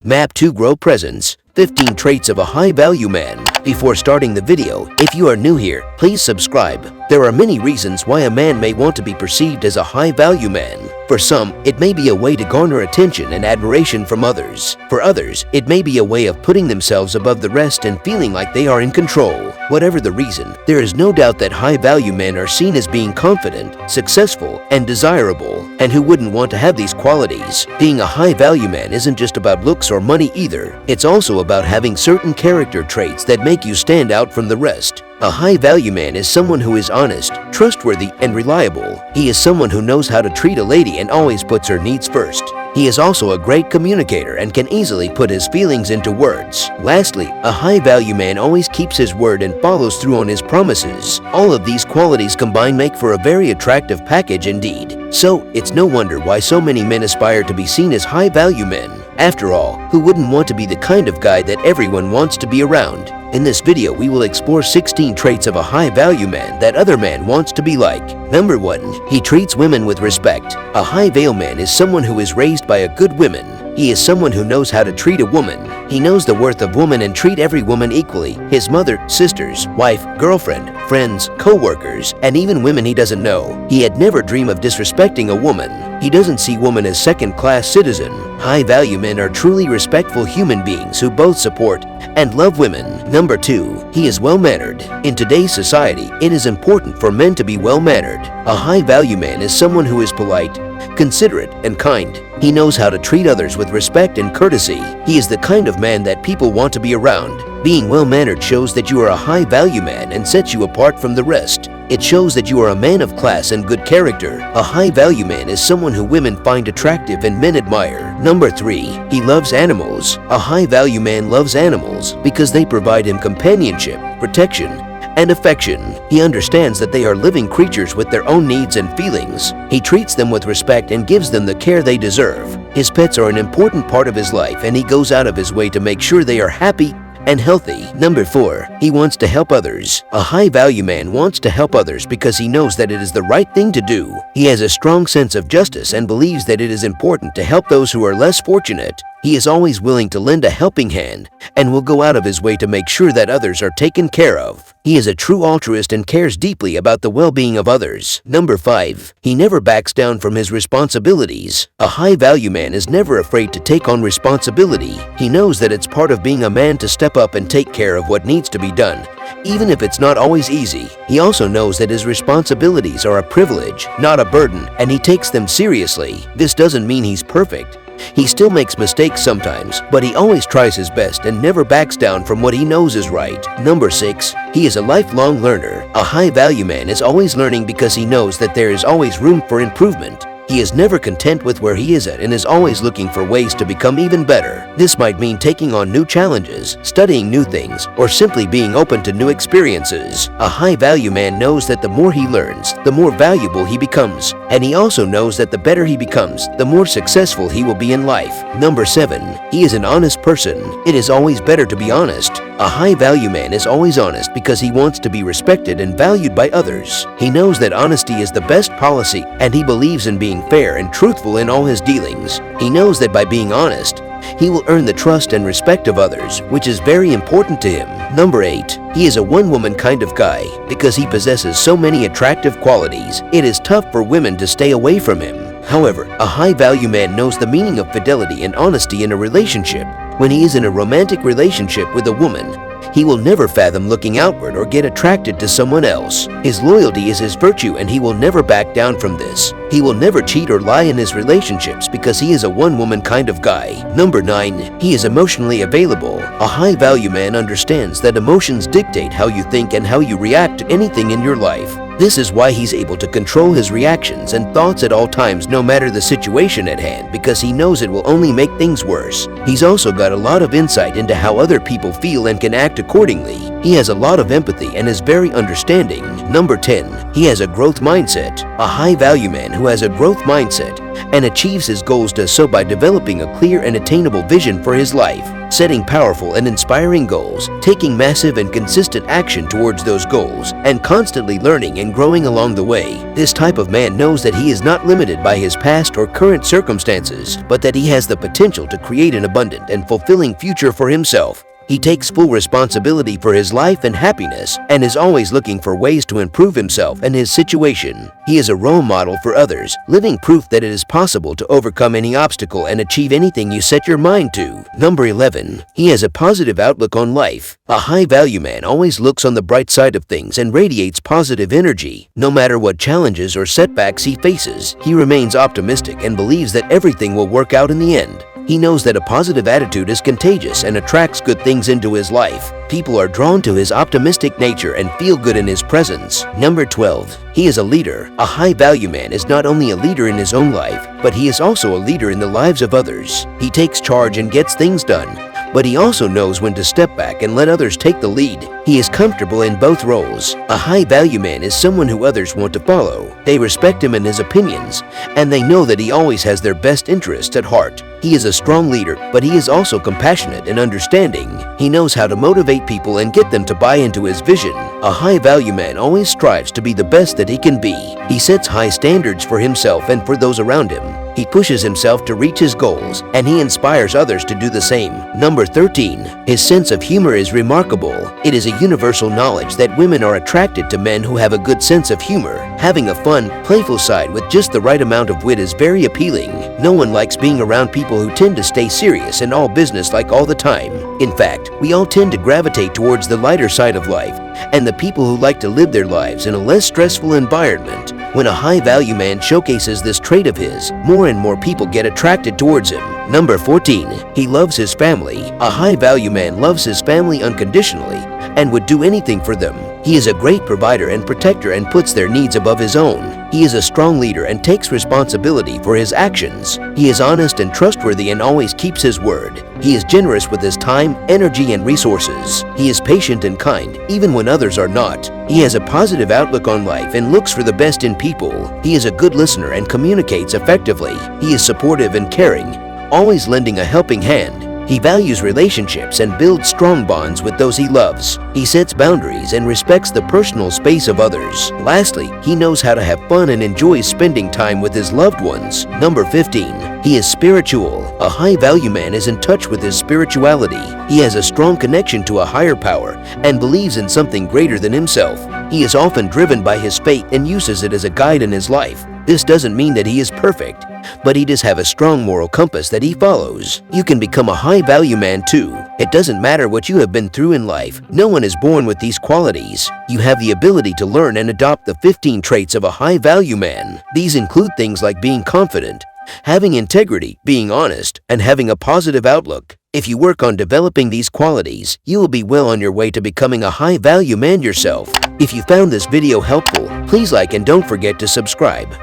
Map to Grow Presence, 15 Traits of a High-Value Man. Before starting the video, if you are new here, please subscribe. There are many reasons why a man may want to be perceived as a high-value man. For some, it may be a way to garner attention and admiration from others. For others, it may be a way of putting themselves above the rest and feeling like they are in control. Whatever the reason, there is no doubt that high-value men are seen as being confident, successful, and desirable. And who wouldn't want to have these qualities? Being a high-value man isn't just about looks or money either. It's also about having certain character traits that make you stand out from the rest. A high-value man is someone who is honest, trustworthy, and reliable. He is someone who knows how to treat a lady and always puts her needs first. He is also a great communicator and can easily put his feelings into words. Lastly, a high-value man always keeps his word and follows through on his promises. All of these qualities combined make for a very attractive package indeed. So, it's no wonder why so many men aspire to be seen as high-value men. After all, who wouldn't want to be the kind of guy that everyone wants to be around? In this video, we will explore 16 traits of a high-value man that other man wants to be like. Number 1. He treats women with respect. A high-value man is someone who is raised by a good woman. He is someone who knows how to treat a woman. He knows the worth of woman and treat every woman equally. His mother, sisters, wife, girlfriend, friends, co-workers, and even women he doesn't know. He'd never dream of disrespecting a woman. He doesn't see women as second-class citizen. High-value men are truly respectful human beings who both support and love women. Number 2. He is well-mannered. In today's society, it is important for men to be well-mannered. A high-value man is someone who is polite, considerate, and kind. He knows how to treat others with respect and courtesy. He is the kind of man that people want to be around. Being well-mannered shows that you are a high-value man and sets you apart from the rest. It shows that you are a man of class and good character. A high-value man is someone who women find attractive and men admire. Number 3. He loves animals. A high-value man loves animals because they provide him companionship, protection, and affection. He understands that they are living creatures with their own needs and feelings. He treats them with respect and gives them the care they deserve. His pets are an important part of his life, and he goes out of his way to make sure they are happy and healthy. Number 4. He wants to help others. A high-value man wants to help others because he knows that it is the right thing to do. He has a strong sense of justice and believes that it is important to help those who are less fortunate. He is always willing to lend a helping hand and will go out of his way to make sure that others are taken care of. He is a true altruist and cares deeply about the well-being of others. Number 5. He never backs down from his responsibilities. A high-value man is never afraid to take on responsibility. He knows that it's part of being a man to step up and take care of what needs to be done, even if it's not always easy. He also knows that his responsibilities are a privilege, not a burden, and he takes them seriously. This doesn't mean he's perfect. He still makes mistakes sometimes, but he always tries his best and never backs down from what he knows is right. Number 6. He is a lifelong learner. A high-value man is always learning because he knows that there is always room for improvement. He is never content with where he is at and is always looking for ways to become even better. This might mean taking on new challenges, studying new things, or simply being open to new experiences. A high-value man knows that the more he learns, the more valuable he becomes. And he also knows that the better he becomes, the more successful he will be in life. Number 7. He is an honest person. It is always better to be honest. A high-value man is always honest because he wants to be respected and valued by others. He knows that honesty is the best policy, and he believes in being fair and truthful in all his dealings. He knows that by being honest, he will earn the trust and respect of others, which is very important to him. Number 8. He is a one-woman kind of guy. Because he possesses so many attractive qualities, it is tough for women to stay away from him. However, a high-value man knows the meaning of fidelity and honesty in a relationship. When he is in a romantic relationship with a woman, he will never fathom looking outward or get attracted to someone else. His loyalty is his virtue, and he will never back down from this. He will never cheat or lie in his relationships because he is a one-woman kind of guy. Number 9. He is emotionally available. A high-value man understands that emotions dictate how you think and how you react to anything in your life. This is why he's able to control his reactions and thoughts at all times, no matter the situation at hand, because he knows it will only make things worse. He's also got a lot of insight into how other people feel and can act accordingly. He has a lot of empathy and is very understanding. Number 10. He has a growth mindset. A high-value man who has a growth mindset and achieves his goals does so by developing a clear and attainable vision for his life, setting powerful and inspiring goals, taking massive and consistent action towards those goals, and constantly learning and growing along the way. This type of man knows that he is not limited by his past or current circumstances, but that he has the potential to create an abundant and fulfilling future for himself. He takes full responsibility for his life and happiness and is always looking for ways to improve himself and his situation. He is a role model for others, living proof that it is possible to overcome any obstacle and achieve anything you set your mind to. Number 11. He has a positive outlook on life. A high-value man always looks on the bright side of things and radiates positive energy. No matter what challenges or setbacks he faces, he remains optimistic and believes that everything will work out in the end. He knows that a positive attitude is contagious and attracts good things into his life. People are drawn to his optimistic nature and feel good in his presence. Number 12. He is a leader. A high-value man is not only a leader in his own life, but he is also a leader in the lives of others. He takes charge and gets things done, but he also knows when to step back and let others take the lead. He is comfortable in both roles. A high-value man is someone who others want to follow. They respect him and his opinions, and they know that he always has their best interests at heart. He is a strong leader, but he is also compassionate and understanding. He knows how to motivate people and get them to buy into his vision. A high-value man always strives to be the best that he can be. He sets high standards for himself and for those around him. He pushes himself to reach his goals, and he inspires others to do the same. Number 13. His sense of humor is remarkable. It is a universal knowledge that women are attracted to men who have a good sense of humor. Having a fun, playful side with just the right amount of wit is very appealing. No one likes being around people who tend to stay serious and all business-like all the time. In fact, we all tend to gravitate towards the lighter side of life, and the people who like to live their lives in a less stressful environment. When a high-value man showcases this trait of his, more and more people get attracted towards him. Number 14. He loves his family. A high-value man loves his family unconditionally and would do anything for them. He is a great provider and protector and puts their needs above his own. He is a strong leader and takes responsibility for his actions. He is honest and trustworthy and always keeps his word. He is generous with his time, energy, and resources. He is patient and kind, even when others are not. He has a positive outlook on life and looks for the best in people. He is a good listener and communicates effectively. He is supportive and caring, always lending a helping hand. He values relationships and builds strong bonds with those he loves. He sets boundaries and respects the personal space of others. Lastly, he knows how to have fun and enjoys spending time with his loved ones. Number 15. He is spiritual. A high-value man is in touch with his spirituality. He has a strong connection to a higher power and believes in something greater than himself. He is often driven by his faith and uses it as a guide in his life. This doesn't mean that he is perfect, but he does have a strong moral compass that he follows. You can become a high-value man too. It doesn't matter what you have been through in life. No one is born with these qualities. You have the ability to learn and adopt the 15 traits of a high-value man. These include things like being confident, having integrity, being honest, and having a positive outlook. If you work on developing these qualities, you will be well on your way to becoming a high-value man yourself. If you found this video helpful, please like and don't forget to subscribe.